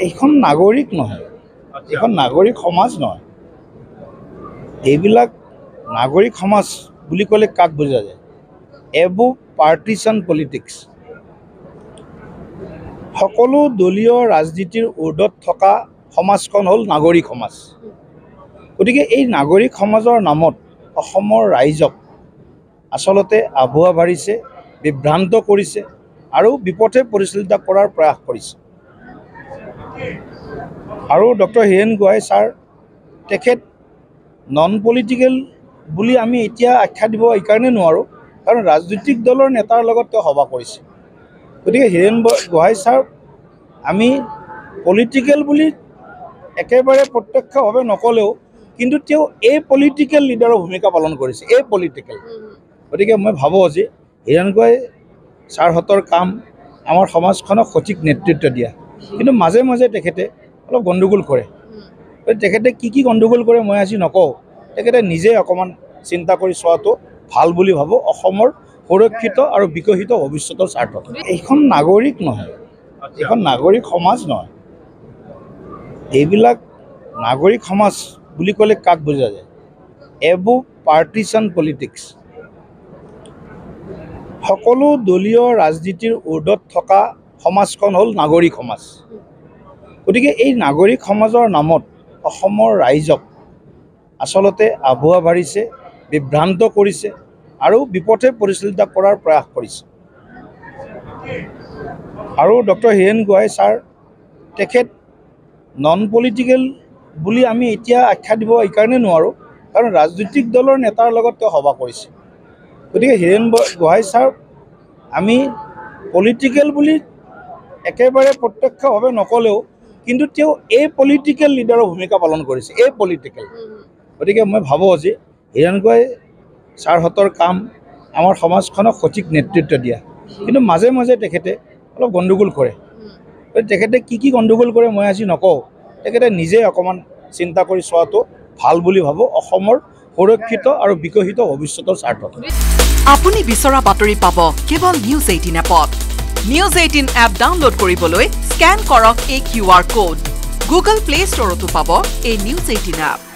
এইখন নাগৰিক নহয়, এইখন নাগৰিক সমাজ নহয়। এইবিলাক নাগৰিক সমাজ বুলি ক'লে কাক বুজা যায়? এবো পাৰ্টিচান পলিটিক্স। সকলো দলীয় ৰাজনীতিৰ ঊৰ্ধত থকা সমাজখন হ'ল নাগৰিক সমাজ। গতিকে এই নাগৰিক সমাজৰ নামত অসমৰ ৰাইজক আচলতে আভুৱা ভাৰিছে, বিভ্ৰান্ত কৰিছে আৰু বিপথে পৰিচালিত কৰাৰ প্ৰয়াস কৰিছে। আৰু ডক্টৰ হীৰেণ গোহাঁই ছাৰ তেখেত নন পলিটিকেল বুলি আমি এতিয়া আখ্যা দিব এইকাৰণে নোৱাৰোঁ, কাৰণ ৰাজনৈতিক দলৰ নেতাৰ লগত তেওঁ সভা কৰিছে। গতিকে হীৰেণ গোহাঁই ছাৰ আমি পলিটিকেল বুলি একেবাৰে প্ৰত্যক্ষভাৱে নক'লেও কিন্তু তেওঁ এই পলিটিকেল লিডাৰৰ ভূমিকা পালন কৰিছে, এই পলিটিকেল। গতিকে মই ভাবোঁ যে হীৰেণ গোহাঁই ছাৰহঁতৰ কাম আমাৰ সমাজখনক সঠিক নেতৃত্ব দিয়া, কিন্তু মাজে মাজে তেখেতে অলপ গণ্ডগোল কৰে। তেখেতে কি গণ্ডগোল কৰে মই আজি নকওঁ, তেখেতে নিজে অকণমান চিন্তা কৰি চোৱাটো ভাল বুলি ভাবোঁ অসমৰ সুৰক্ষিত আৰু বিকশিত ভৱিষ্যতৰ স্বাৰ্থত। এইখন নাগৰিক নহয়, এইখন নাগৰিক সমাজ নহয়। এইবিলাক নাগৰিক সমাজ বুলি ক'লে কাক বুজা যায়? এবো পাৰ্টিচান পলিটিক্স। সকলো দলীয় ৰাজনীতিৰ ঊৰ্ধত থকা সমাজখন হ'ল নাগৰিক সমাজ। গতিকে এই নাগৰিক সমাজৰ নামত অসমৰ ৰাইজক আচলতে আভুৱা ভাৰিছে, বিভ্ৰান্ত কৰিছে আৰু বিপথে পৰিচালিত কৰাৰ প্ৰয়াস কৰিছে। আৰু ডক্টৰ হীৰেণ গোহাঁই ছাৰ তেখেত নন পলিটিকেল বুলি আমি এতিয়া আখ্যা দিব এইকাৰণে নোৱাৰোঁ, কাৰণ ৰাজনৈতিক দলৰ নেতাৰ লগত তেওঁ সভা কৰিছে। গতিকে হীৰেণ গোহাঁই ছাৰ আমি পলিটিকেল বুলি একেবাৰে প্ৰত্যক্ষভাৱে নক'লেও কিন্তু তেওঁ এই পলিটিকেল লিডাৰৰ ভূমিকা পালন কৰিছে, এই পলিটিকেল। গতিকে মই ভাবোঁ যে হীৰেণ গোহাঁই ছাৰহঁতৰ কাম আমাৰ সমাজখনক সঠিক নেতৃত্ব দিয়া, কিন্তু মাজে মাজে তেখেতে অলপ গণ্ডগোল কৰে। তেখেতে কি গণ্ডগোল কৰে মই আজি নকওঁ, তেখেতে নিজে অকণমান চিন্তা কৰি চোৱাটো ভাল বুলি ভাবোঁ অসমৰ সুৰক্ষিত আৰু বিকশিত ভৱিষ্যতৰ স্বাৰ্থত। আপুনি বিচৰা বাতৰি পাব কেৱল নিউজ 18 এপত। নিউজ 18 এপ ডাউনলোড কৰিবলৈ স্কেন কৰক এই QR কোড। গুগল প্লে ষ্টৰতো পাব এই নিউজ 18 এপ।